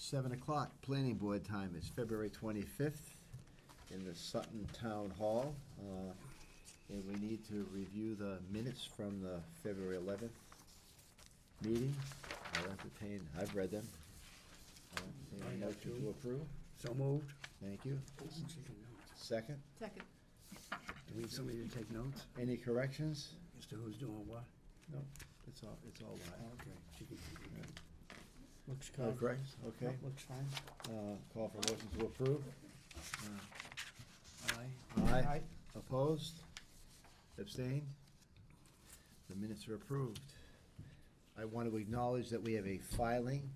7 o'clock, planning board time is February 25th in the Sutton Town Hall. And we need to review the minutes from the February 11th meeting. I'll entertain, I've read them. Any I have motion too. to approve? So moved. Thank you. Second? Second. Do we need somebody to take notes Any corrections? as to who's doing what? No, it's all right. Okay. She can- Looks No good. corrections? Okay. Looks fine. Call for motion to approve. Aye. Aye. Opposed? Abstained? The minutes are approved. I want to acknowledge that we have a filing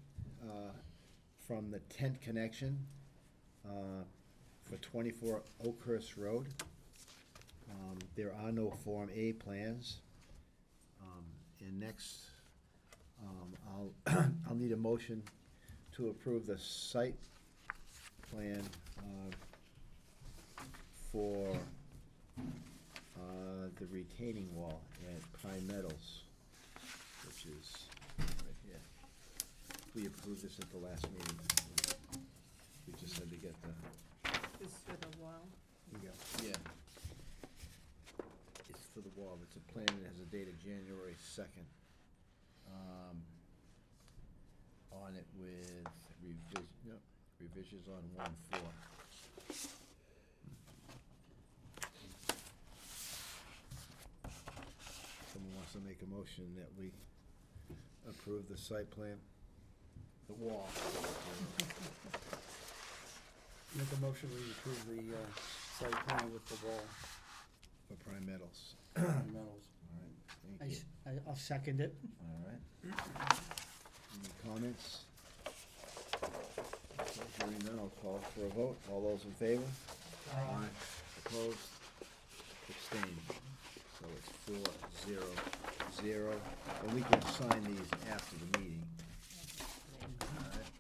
from the Tent Connection for 24 Oakhurst Road. There are no Form A plans. And next, I'll need a motion to approve the site plan for the retaining wall at Pine Meadows, which is right here. We approved this at the last meeting. We just had to get the, This for the wall. yeah. It's for the wall. It's a plan that has a date of January 2nd. On it with revisions on 1/4. Someone wants to make a motion that we approve the site plan? The wall. Make a motion, we approve the site plan with the wall For Prime Metals. and metals. All right, thank you. I'll second it. All right. Any comments? Okay, hearing none, I'll call for a vote. All those in favor? Aye. Opposed? Abstained. So it's 4-0-0, and we can sign these after the meeting. All right.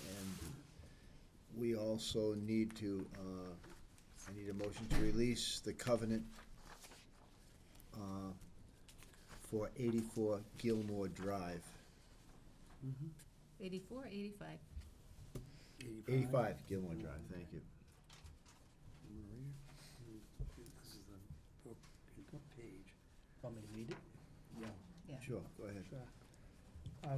And we also need to, I need a motion to release the covenant for 84 Gilmore Drive. 84, 85. 85 Gilmore Drive, thank you. This is the book page. Want me to read it? Yeah. Sure, go ahead.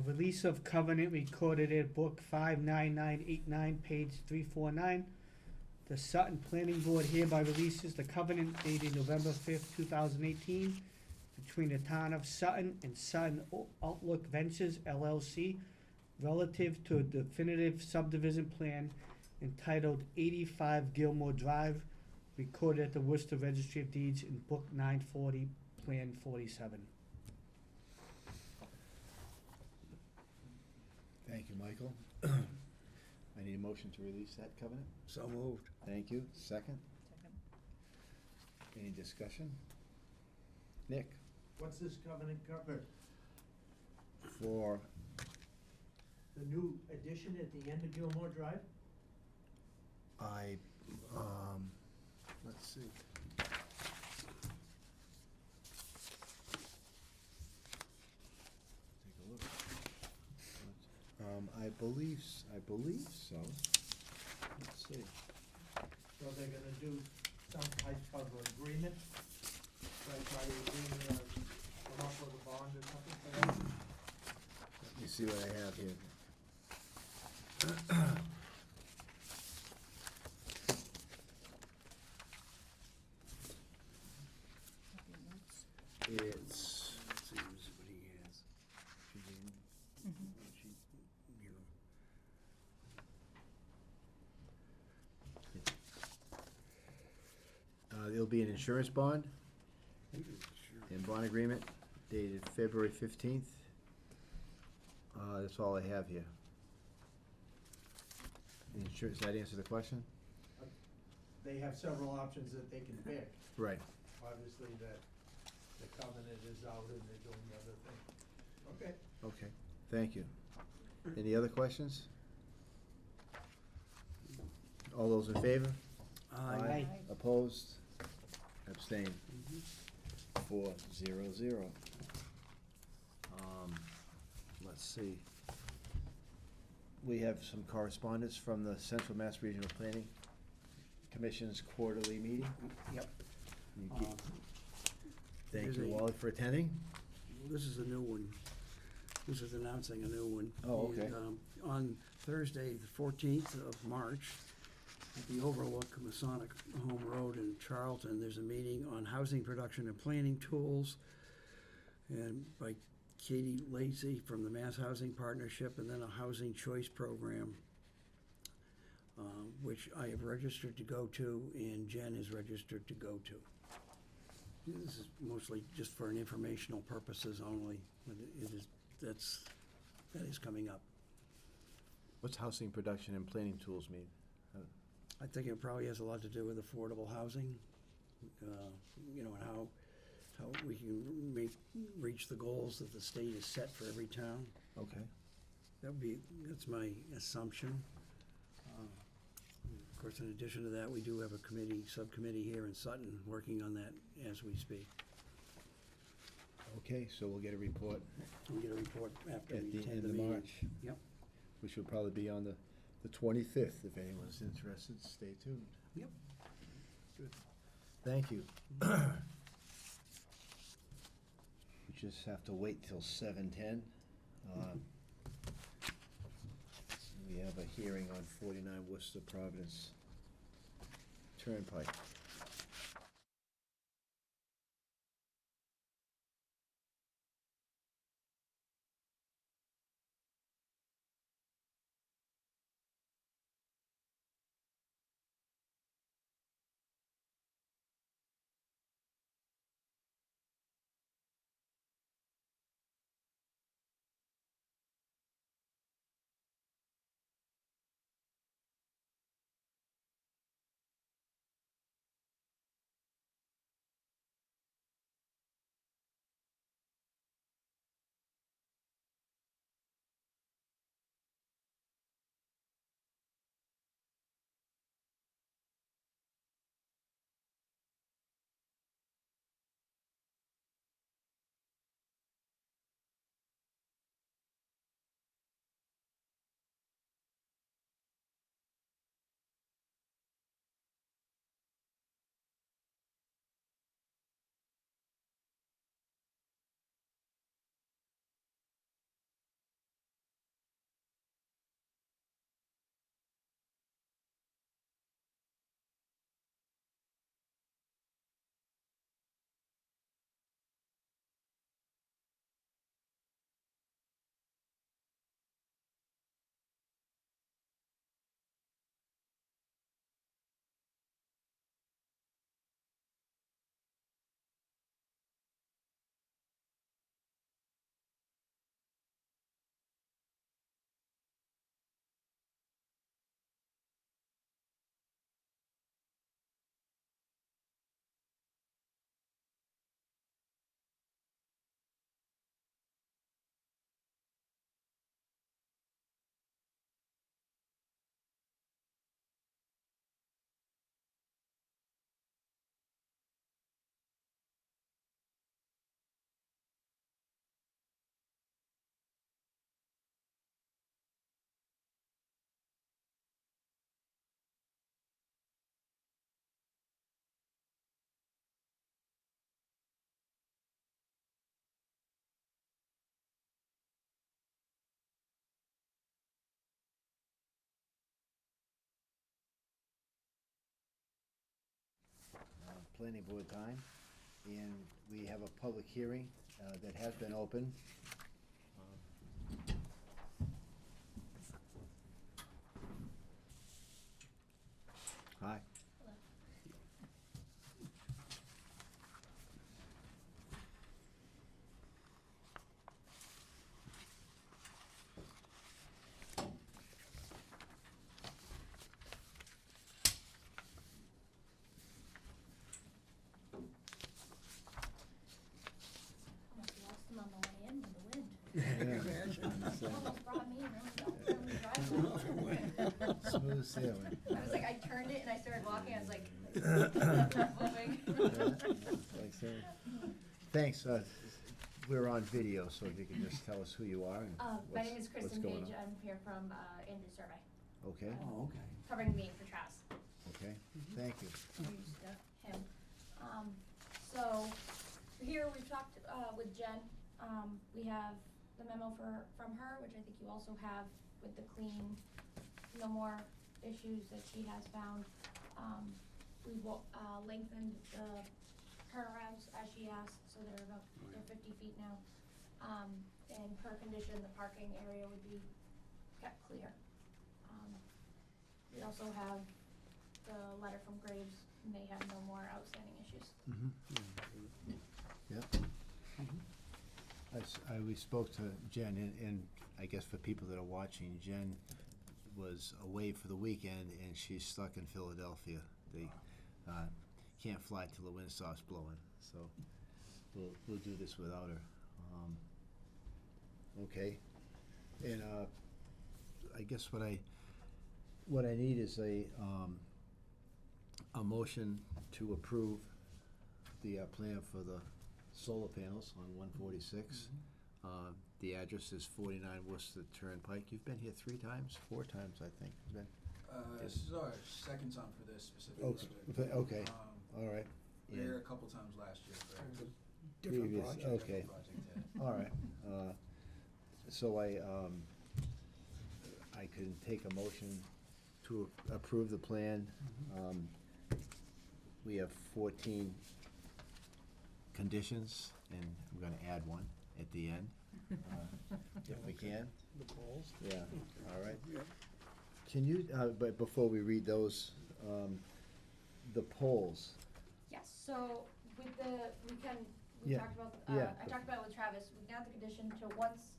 Release of covenant recorded at book 59989, page 349. The Sutton Planning Board hereby releases the covenant dated November 5th, 2018, between the town of Sutton and Sutton Outlook Ventures LLC relative to a definitive subdivision plan entitled 85 Gilmore Drive, recorded at the Worcester Registry of Deeds in Book 940, Plan 47. Thank you, Michael. I need a motion to release that covenant. So moved. Thank you. Second? Second. Any discussion? Nick? What's this covenant cover? For, The new addition at the end of Gilmore Drive? let's see. Take a look. I believe so. Let's see. So they're gonna do some type of agreement? Like by the agreement, come up with a bond or something for that? Let me see what I have here. It's, Let's see what he has. She gave him. She gave him. it'll be an insurance bond Sure. and bond agreement dated February 15th. That's all I have here. The insurance, does that answer the question? They have several options that they can pick. Right. Obviously, that the covenant is out and they're doing the other thing. Okay. Okay, thank you. Any other questions? All those in favor? Aye. Opposed? Abstained? 4-0-0. Let's see. we have some correspondence from the Central Mass Regional Planning Commission's quarterly meeting. Yep. You keep- Thank Here's you, a- Wally, for attending. This is a new one. This is announcing a new one. Oh, okay. And, on Thursday, the 14th of March, at the Overlook Masonic Home Road in Charlton, there's a meeting on housing production and planning tools, and by Katie Lacey from the Mass Housing Partnership, and then a housing choice program, which I have registered to go to, and Jen is registered to go to. This is mostly just for an informational purposes only, but that is coming up. What's housing production and planning tools mean? I think it probably has a lot to do with affordable housing, and how we can reach the goals that the state has set for every town. Okay. That's my assumption. Of course, in addition to that, we do have a subcommittee here in Sutton, working on that as we speak. Okay, so we'll get a report We'll get a report after at we the attend end the of meeting. March. Yep. Which will probably be on the 25th, if anyone's interested, stay tuned. Yep. Good. Thank you. We just have to wait till 7:10. We have a hearing on 49 Worcester Providence Turnpike. Planning board time, and we have a public hearing that has been open. Hi. Must have lost them on the way in with the wind. Yeah. Almost brought me in on the driveway. Smooth sailing. I was like, I turned it and I started walking, I was like, moving. Yeah, like so. Thanks. we're on video, so if you can just tell us who you are and My what's, name is what's Kristen going Page. on. I'm here from Andrew Survey, Okay, Oh, okay. covering me for Travis. okay, thank you. Used him. So here we've talked with Jen. We have the memo from her, which I think you also have with the clean, no more issues that she has found. We've lengthened the turnarounds as she asked, so they're 50 feet now. And per condition, the parking area would be kept clear. We also have the letter from Graves, and they have no more outstanding issues. Yep. We spoke to Jen, and I guess for people that are watching, Jen was away for the weekend, and she's stuck in Philadelphia. They can't fly till the wind stops blowing, so we'll do this without her. Okay, and I guess what I need is a motion to approve the plan for the solar panels on 146. The address is 49 Worcester Turnpike. You've been here 4 times, I think. Ben? This is our second time for this specific Oh, project. okay, all right. We were here a couple times last year for Different Previous- project. Okay, project, yeah. all right. So I can take a motion to approve the plan. We have 14 conditions, and I'm gonna add one at the end, if we can. The polls. Yeah, all right. Can you, but before we read those, the polls, Yes, so with we Yeah, talked about, yeah. I talked about it with Travis, we can add the condition to once,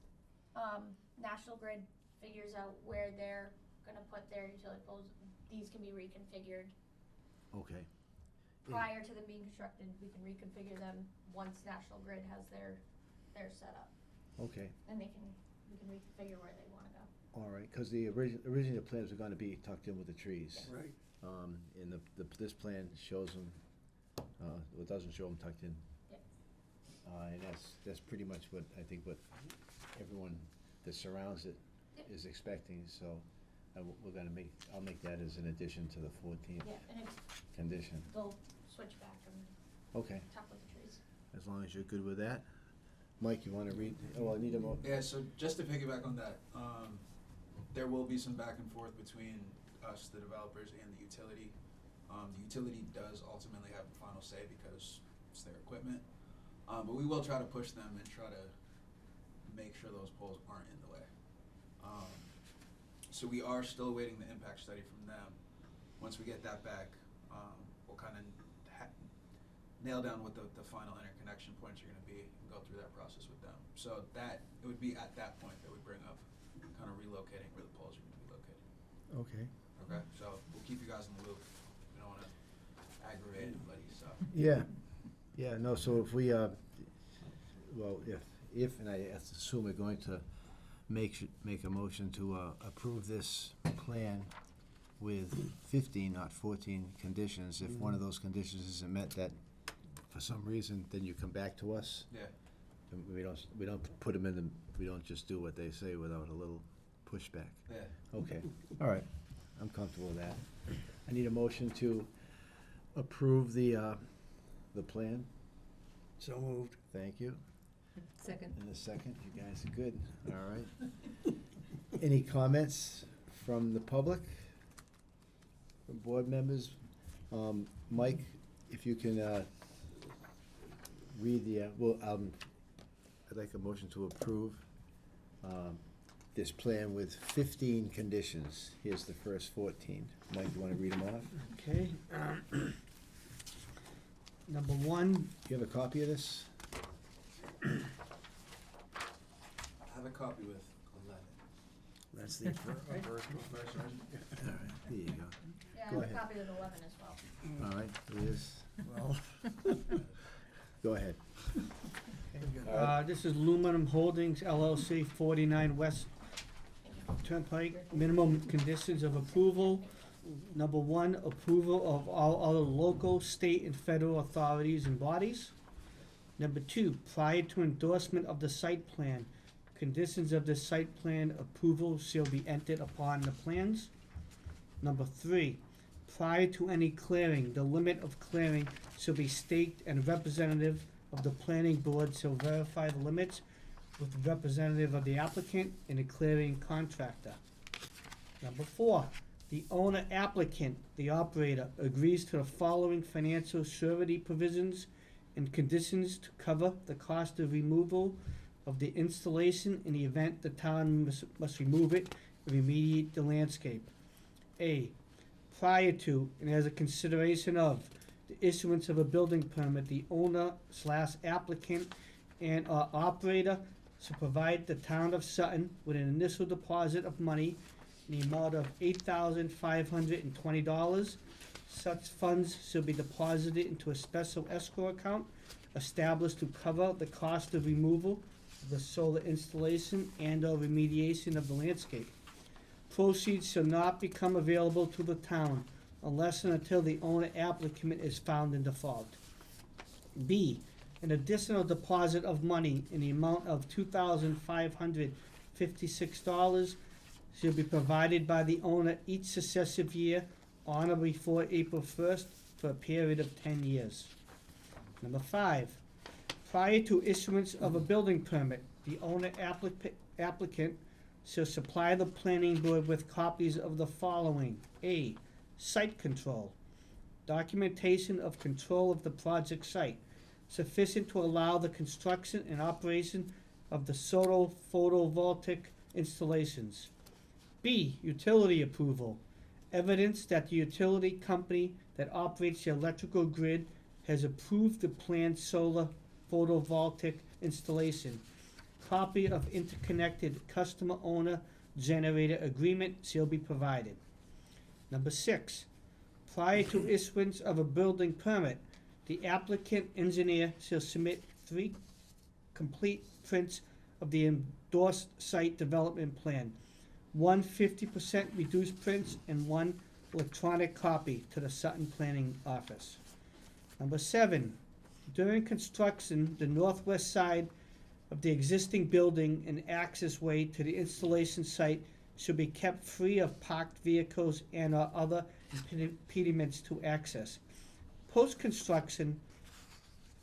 National Grid figures out where they're gonna put their utility poles, these can be reconfigured. okay. Prior to them being constructed, we can reconfigure them once National Grid has their set up, Okay, and we can reconfigure where they wanna go. all right, because the originally the plans were gonna be tucked in with the trees. Right. And this plan shows them, well, it doesn't show them tucked in. Yep. And that's pretty much what, I think what everyone that surrounds it Yep. is expecting, so I'll make that as an addition to the 14th Yeah, and condition. they'll switch back and Okay, talk with the trees. as long as you're good with that. Mike, you wanna read, I need a Yeah, so just to piggyback on that, there will be some back and forth between us, the developers, and the utility. The utility does ultimately have the final say because it's their equipment. But we will try to push them and try to make sure those poles aren't in the way. So we are still awaiting the impact study from them. Once we get that back, we'll kind of nail down what the final interconnection points are gonna be and go through that process with them. So it would be at that point that we bring up kind of relocating where the poles are gonna be located. Okay. Okay, so we'll keep you guys in the loop. We don't wanna aggravate anybody, so. Yeah, no, so if we, well, if, and I assume we're going to make a motion to approve this plan with 15, not 14 conditions. If one of those conditions isn't met, that for some reason, then you come back to us. Yeah, And we don't put them in the, we don't just do what they say without a little pushback. yeah. Okay, all right, I'm comfortable with that. I need a motion to approve the plan. So moved. Thank you. Second. In a second, you guys are good, all right. Any comments from the public? From board members? Mike, if you can, read the, I'd like a motion to approve, this plan with 15 conditions. Here's the first 14. Mike, you wanna read them off? Okay. Number 1, Do you have a copy of this? I have a copy with 11. That's the first one. First version. All right, there you go. Yeah, I Go have a ahead. copy with 11 as well. All right, Liz, Well, go ahead. this is Aluminum Holdings LLC, 49 West Turnpike. Minimum conditions of approval. Number 1, approval of all other local, state, and federal authorities and bodies. Number 2, prior to endorsement of the site plan, conditions of the site plan approval shall be entered upon the plans. Number 3, prior to any clearing, the limit of clearing shall be staked and a representative of the planning board shall verify the limits with the representative of the applicant and the clearing contractor. Number 4, the owner applicant, the operator, agrees to the following financial surety provisions and conditions to cover the cost of removal of the installation in the event the town must remove it and remediate the landscape. A, prior to and as a consideration of the issuance of a building permit, the owner/applicant and or operator shall provide the town of Sutton with an initial deposit of money in the amount of $8,520. Such funds shall be deposited into a special escrow account established to cover the cost of removal of the solar installation and or remediation of the landscape. Proceeds shall not become available to the town unless and until the owner applicant is found in default. B, an additional deposit of money in the amount of $2,556 shall be provided by the owner each successive year on or before April 1st for a period of 10 years. Number 5, prior to issuance of a building permit, the owner applicant shall supply the planning board with copies of the following. A, site control, documentation of control of the project site, sufficient to allow the construction and operation of the solar photovoltaic installations. B, utility approval, evidence that the utility company that operates the electrical grid has approved the planned solar photovoltaic installation. Copy of interconnected customer owner generator agreement shall be provided. Number 6, prior to issuance of a building permit, the applicant engineer shall submit 3 complete prints of the endorsed site development plan, 1 50% reduced prints and 1 electronic copy to the Sutton Planning Office. Number 7, during construction, the northwest side of the existing building and access way to the installation site should be kept free of parked vehicles and or other impediments to access. Post-construction,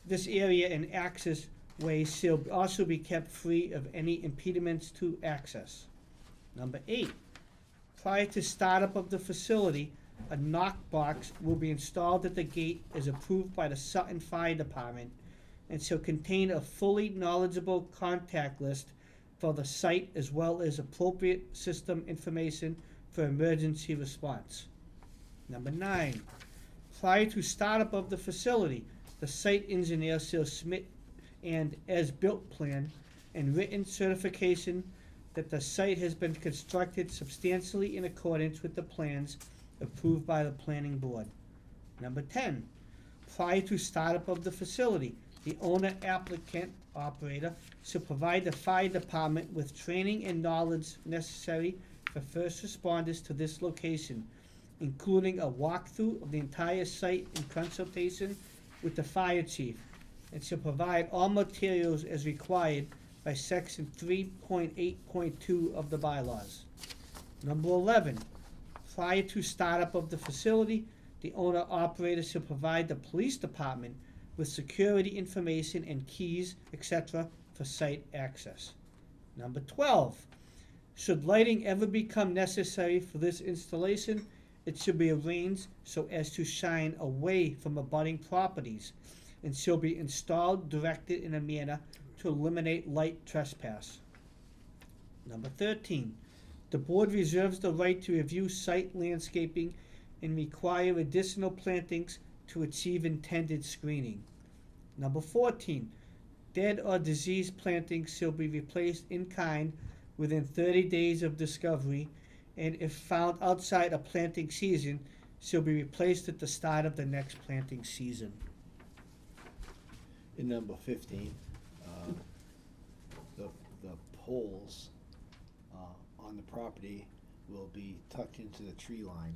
this area and access way shall also be kept free of any impediments to access. Number 8, prior to startup of the facility, a knock box will be installed at the gate as approved by the Sutton Fire Department and shall contain a fully knowledgeable contact list for the site as well as appropriate system information for emergency response. Number 9, prior to startup of the facility, the site engineer shall submit an as-built plan and written certification that the site has been constructed substantially in accordance with the plans approved by the planning board. Number 10, prior to startup of the facility, the owner applicant operator shall provide the fire department with training and knowledge necessary for first responders to this location, including a walkthrough of the entire site in consultation with the fire chief, and shall provide all materials as required by section 3.8.2 of the bylaws. Number 11, prior to startup of the facility, the owner operator shall provide the police department with security information and keys, etc., for site access. Number 12, should lighting ever become necessary for this installation, it should be arranged so as to shine away from abutting properties and shall be installed directed in a manner to eliminate light trespass. Number 13, the board reserves the right to review site landscaping and require additional plantings to achieve intended screening. Number 14, dead or diseased plantings shall be replaced in kind within 30 days of discovery, and if found outside a planting season, shall be replaced at the start of the next planting season. In number 15, the poles on the property will be tucked into the tree line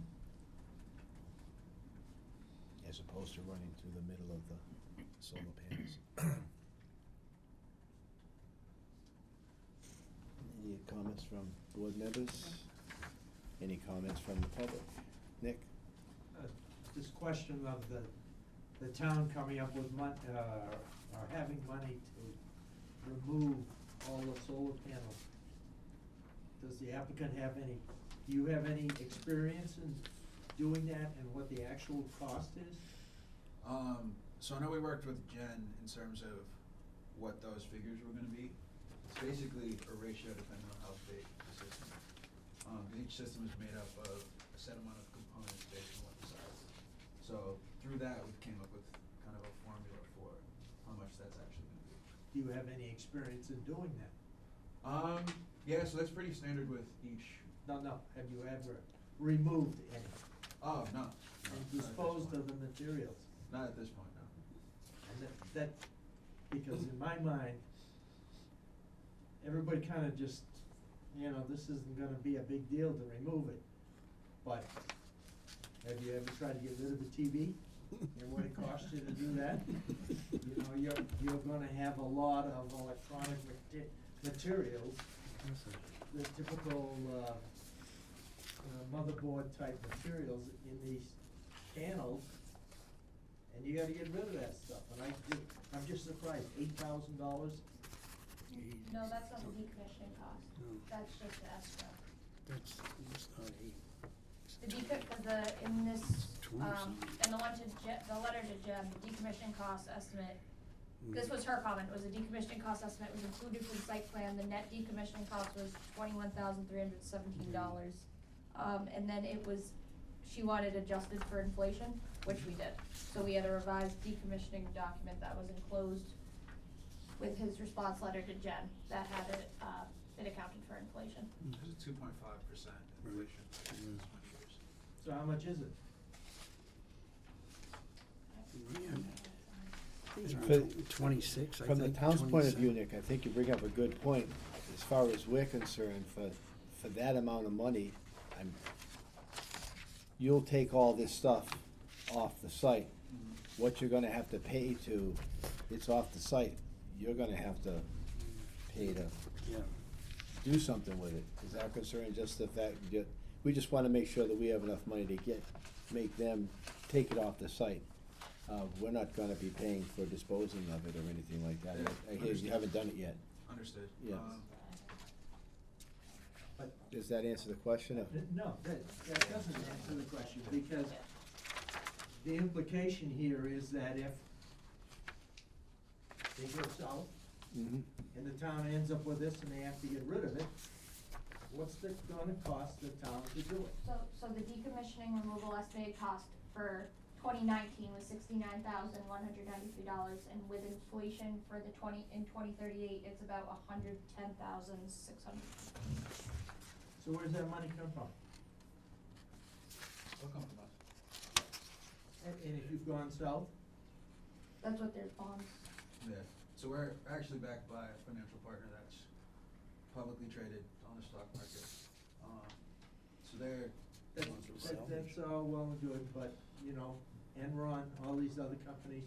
as opposed to running through the middle of the solar panels. comments from board members? Any comments from the public? Nick? This question of the town coming up with or having money to remove all the solar panels. Does the applicant have any, do you have any experience in doing that and what the actual cost is? So I know we worked with Jen in terms of what those figures were gonna be. It's basically a ratio depending on how big the system is. Each system is made up of a set amount of components based on what the size is. So through that, we came up with kind of a formula for how much that's actually gonna be. Do you have any experience in doing that? Yeah, so that's pretty standard with each. No, have you ever removed any Oh, no. and disposed of the materials? Not at this point, no. And that, because in my mind, everybody kinda just, this isn't gonna be a big deal to remove it. But have you ever tried to get rid of the TV? And what it costs you to do that? You're gonna have a lot of electronic materials, the typical, motherboard type materials in these panels. And you gotta get rid of that stuff, and I'm just surprised, $8,000? No, that's not the decommissioning cost, that's just the escrow. That's not eight. The in this, in the letter to Jen, the decommissioning cost estimate, this was her comment, was the decommissioning cost estimate was included for the site plan, the net decommissioning cost was $21,317. And then she wanted adjusted for inflation, which we did. So we had a revised decommissioning document that was enclosed with his response letter to Jen that had it accounted for inflation. There's a 2.5% inflation. So how much is it? For- 26, I think. From the town's point of 27. view, Nick, I think you bring up a good point. As far as we're concerned, for that amount of money, you'll take all this stuff off the site. What you're gonna have to pay it's off the site, you're gonna have to pay to Yeah. do something with it. Is our concern just the fact that, we just wanna make sure that we have enough money to make them take it off the site. We're not gonna be paying for disposing of it or anything like that. I hear you haven't done it yet. Understood. Yeah. But, Does that answer the question? no, that doesn't answer the question, because the implication here is that if they go south, Mhm. and the town ends up with this and they have to get rid of it, what's it gonna cost the town to do it? So the decommissioning removal estimated cost for 2019 was $69,193, and with inflation for the 2038, it's about $110,600. So where's that money come from? It'll come from us. And if you've gone south, That's what their bonds. Yeah, so we're actually backed by a financial partner that's publicly traded on the stock market. So they're. that's all well and good, but, Enron, all these other companies,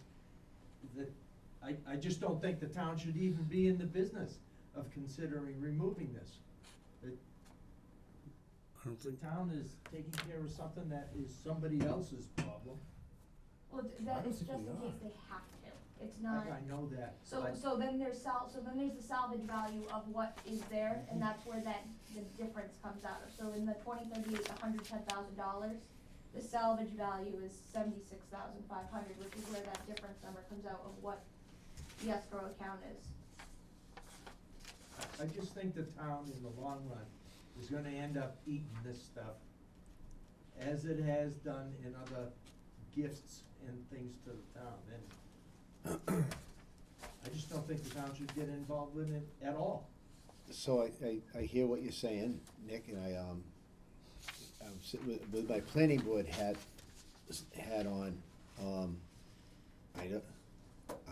I just don't think the town should even be in the business of considering removing this. I don't The think, town is taking care of something that is somebody else's problem. Well, that is just in case they have to. It's not. I know that, So but then there's the salvage value of what is there, and that's where the difference comes out of. So in the 2038, $110,000, the salvage value is $76,500, which is where that difference number comes out of what the escrow account is. I just think the town in the long run is gonna end up eating this stuff, as it has done in other gifts and things to the town, and I just don't think the town should get involved in it at all. So I hear what you're saying, Nick, and I'm sitting with my planning board hat on, I'm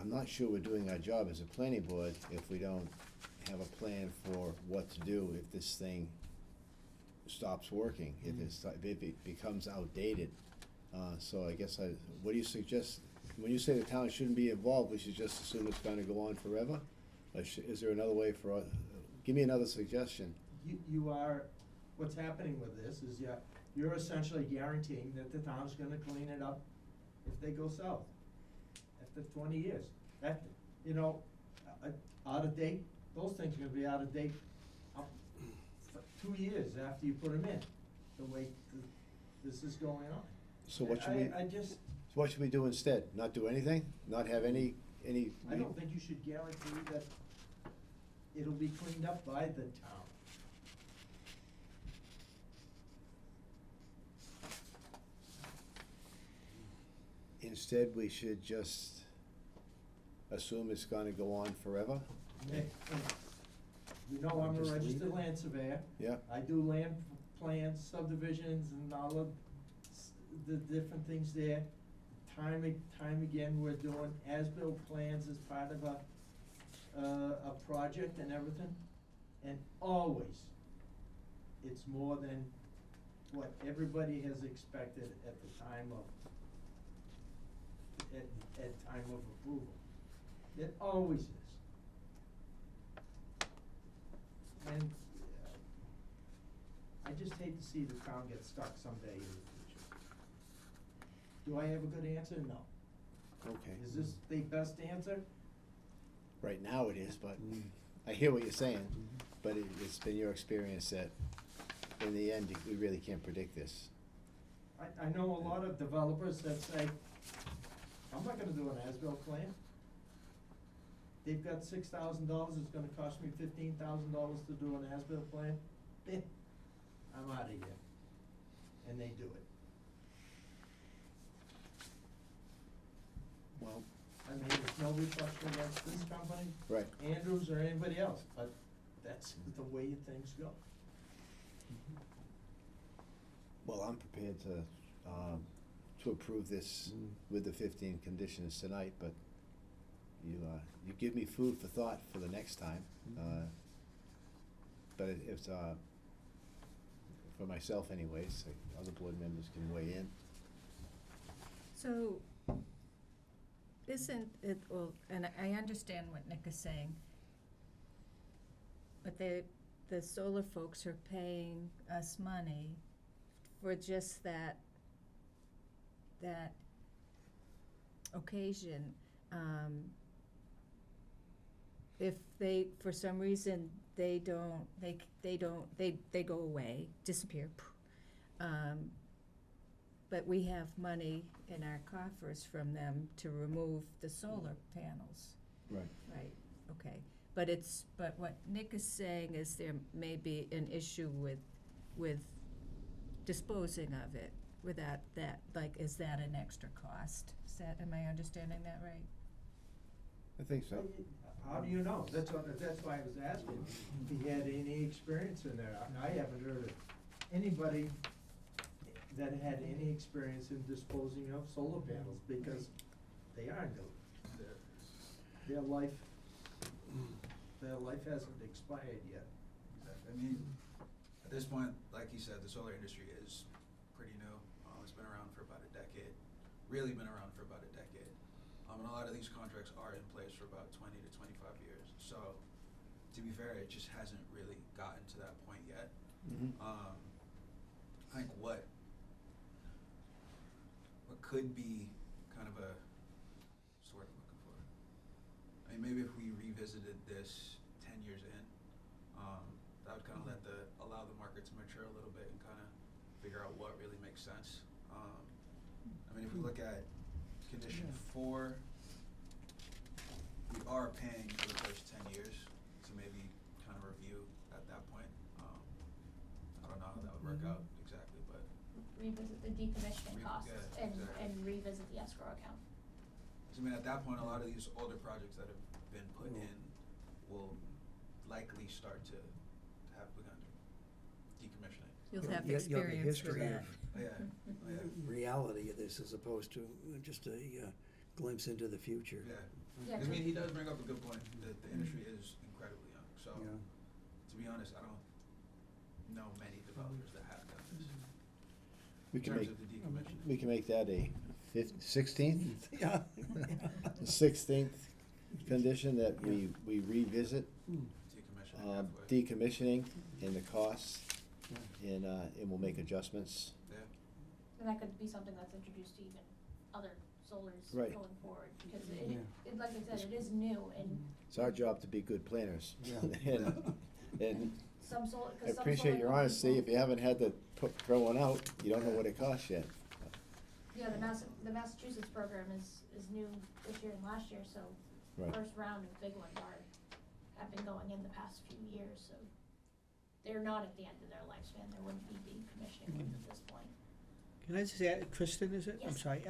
not sure we're doing our job as a planning board if we don't have a plan for what to do if this thing stops working, if it becomes outdated. So I guess what do you suggest? When you say the town shouldn't be involved, we should just assume it's gonna go on forever? Or is there another way for us? Give me another suggestion. you are, what's happening with this is you're essentially guaranteeing that the town's gonna clean it up if they go south after 20 years. That, you know, out of date, those things are gonna be out of date for 2 years after you put them in, the way this is going on. So what should we, I just, so what should we do instead? Not do anything? Not have any? I don't think you should guarantee that it'll be cleaned up by the town. Instead, we should just assume it's gonna go on forever? And you know, I'm a Just leave registered it? land surveyor. Yeah, I do land plans, subdivisions, and all of the different things there. Time again, we're doing as-built plans as part of a project and everything. And always, it's more than what everybody has expected at the time of, at time of approval. It always is. And I just hate to see the town get stuck someday in the future. Do I have a good answer? No. okay. Is this the best answer? Right now it is, but I hear what you're saying, but it's been your experience that in the end, we really can't predict this. I know a lot of developers that say, I'm not gonna do an as-built plan. They've got $6,000, it's gonna cost me $15,000 to do an as-built plan. I'm outta here. And they do it. Well, I mean, it's no reflection against this company, right. Andrews or anybody else, but that's the way things go. Well, I'm prepared to approve this with the 15 conditions tonight, but you give me food for thought for the next time. But it's, for myself anyways, other board members can weigh in. So, isn't it, well, and I understand what Nick is saying, but the solar folks are paying us money for just that occasion. If they, for some reason, they go away, disappear. But we have money in our coffers from them to remove the solar panels. Right. Right, okay. But what Nick is saying is there may be an issue with disposing of it without that, like, is that an extra cost? Am I understanding that right? I think so. How do you know? That's why I was asking if he had any experience in there. I haven't heard of anybody that had any experience in disposing of solar panels, because they are new. Their life hasn't expired yet. I mean, at this point, like you said, the solar industry is pretty new. It's been around for about a decade, really been around for about a decade. And a lot of these contracts are in place for about 20 to 25 years. So, to be fair, it just hasn't really gotten to that point yet. I think what could be kind of what's the word I'm looking for? I mean, maybe if we revisited this 10 years in, that would kind of allow the market to mature a little bit and kind of figure out what really makes sense. I mean, if we look at condition 4, we are paying for the first 10 years to maybe kind of review at that point. I don't know how that would work out exactly, but Revisit the decommissioning costs Yeah, exactly. and revisit the escrow account. I mean, at that point, a lot of these older projects that have been put in will likely start to have begun decommissioning. You'll have You'll have a experience with history that. Oh, yeah, oh, yeah, reality of this as opposed to just a glimpse into the future. yeah. Yeah, I mean, he does bring up a good point, that the industry is incredibly young, so, Yeah. to be honest, I don't know many developers that have done this. We In can terms make, of the decommissioning. we can make that a 16th? Yeah. The 16th condition that we revisit Decommissioning halfway. decommissioning and the costs, and we'll make adjustments. Yeah. And that could be something that's introduced to even other solars Right. going forward, because Yeah. it, like I said, it is new, and It's our job to be good planners. Yeah. And some solar, I cause some appreciate solar your companies honesty. will- If you haven't had to throw one out, you don't know what it costs yet. Yeah, the Massachusetts program is new this year and last year, so Right. first round of big ones have been going in the past few years, so they're not at the end of their lifespan, there wouldn't be decommissioning ones at this point. Can I just add, Kristen, is it? I'm Yes. sorry,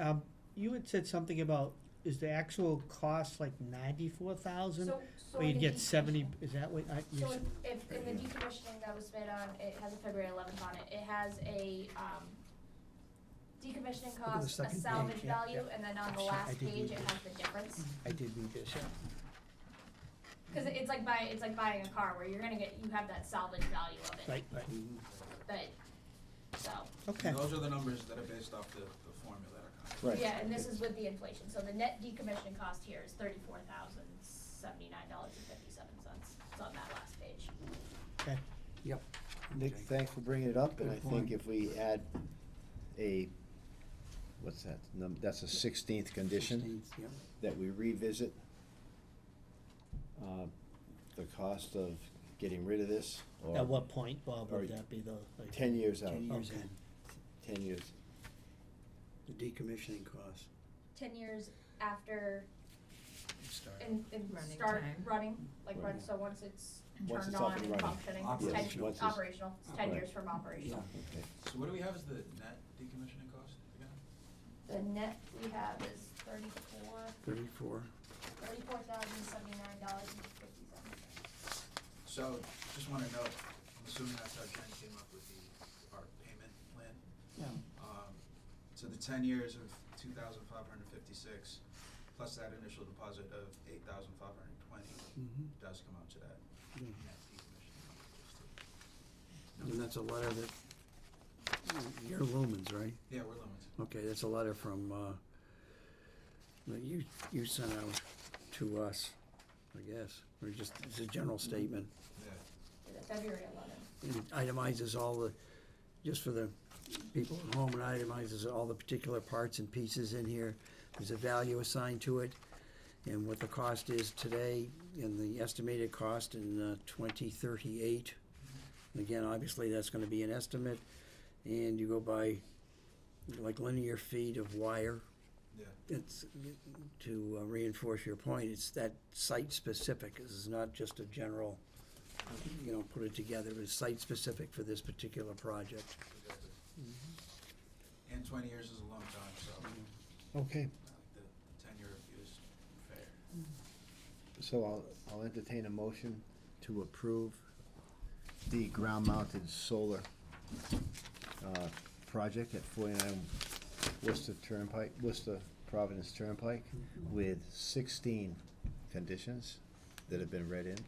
you had said something about, is the actual cost like 94,000? So Or in you'd the get 70, decommissioning- is that what you So said? if in the decommissioning that was spit on, it has a February 11th on it, it has a, decommissioning the cost, a second page, salvage yeah, value, and then on the Actually, I last did page, read it this. has the difference. I did read this, yeah. Cause it's like buying a car where you're gonna you have that salvage value of it, Right, right, but, so. okay. And those are the numbers that are based off the formula that are coming. Right. Yeah, and this is with the inflation, so the net decommissioning cost here is $34,079.57, it's on that last page. Okay. Yep. Nick, Okay. thanks for bringing it up, and I Good think point. if we add what's that, that's a 16th condition, 16th, yep. that we revisit the cost of getting rid of this, or At what point, Bob, or would that be the, like? 10 years out, 10 years Okay. in, 10 years. the decommissioning costs. 10 years after Start. and Running start time. running, like Right. so once it's Once turned it's up on and and running. functioning, it's Operational. 10, Once it's- operational, it's 10 Right. years from operational. Okay. So what do we have as the net decommissioning cost again? The net we have is $34,079.57. So, just wanna note, I'm assuming that's how Jen came up with our payment plan. Yeah. So the 10 years of 2,556, plus that initial deposit of 8,520 does come out to that Yeah. net decommissioning. And that's a letter that, you're lumens, right? Yeah, we're limited. Okay, that's a letter from, that you sent out to us, I guess, or just, it's a general statement. Yeah. The February 11th. And it itemizes all the, just for the people at home, it itemizes all the particular parts and pieces in here. There's a value assigned to it, and what the cost is today, and the estimated cost in 2038. And again, obviously, that's gonna be an estimate, and you go by, like, linear feet of wire. Yeah. It's, to reinforce your point, it's that site-specific, this is not just a general, put it together, it's site-specific for this particular project. Exactly. And 20 years is a long time, so I Okay, think the 10-year view is fair. so I'll entertain a motion to approve the ground-mounted solar project at 49 Worcester Providence Turnpike with 16 conditions that have been read in.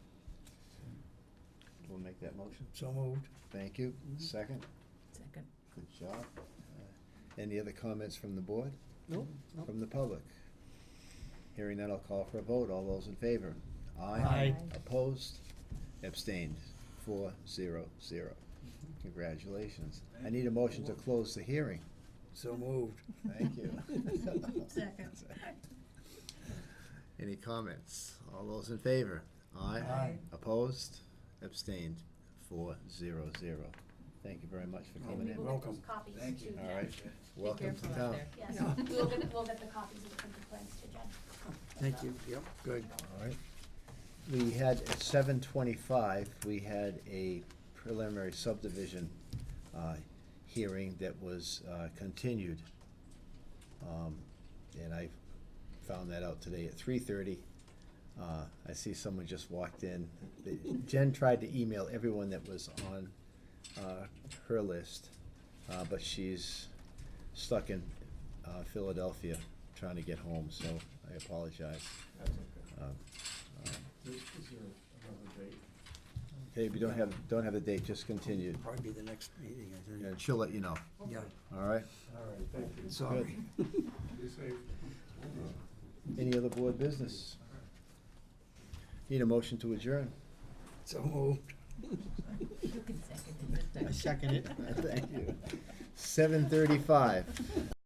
We'll make that motion. So moved. Thank you. Second? Second. Good job. Any other comments from the board? Nope. From the public? Hearing none, I'll call for a vote. All those in favor? Aye. Opposed? Abstained? 4-0-0. Congratulations. I need a motion to close the hearing. So moved. Thank you. Second. Any comments? All those in favor? Aye. Aye. Opposed? Abstained? 4-0-0. Thank you very much for coming We in. will get Welcome. those copies Thank to you. Jen. All right. Yeah. Welcome to careful out town. there. Yes, Yeah. we'll get the copies of the printed plans to Jen. Thank you. Yep, good. All right. We had, at 7:25, we had a preliminary subdivision hearing that was continued. And I found that out today at 3:30. I see someone just walked in. Jen tried to email everyone that was on her list, but she's stuck in Philadelphia trying to get home, so I apologize. That's okay. Um, Is there another date? Okay, if you don't have the date, just continue, Probably be the next meeting, I think. and she'll let you know, Yeah, all right? All right, thank you. sorry. Be safe. Any other board business? Need a motion to adjourn? So moved. You can second it. Thank you. 7:35.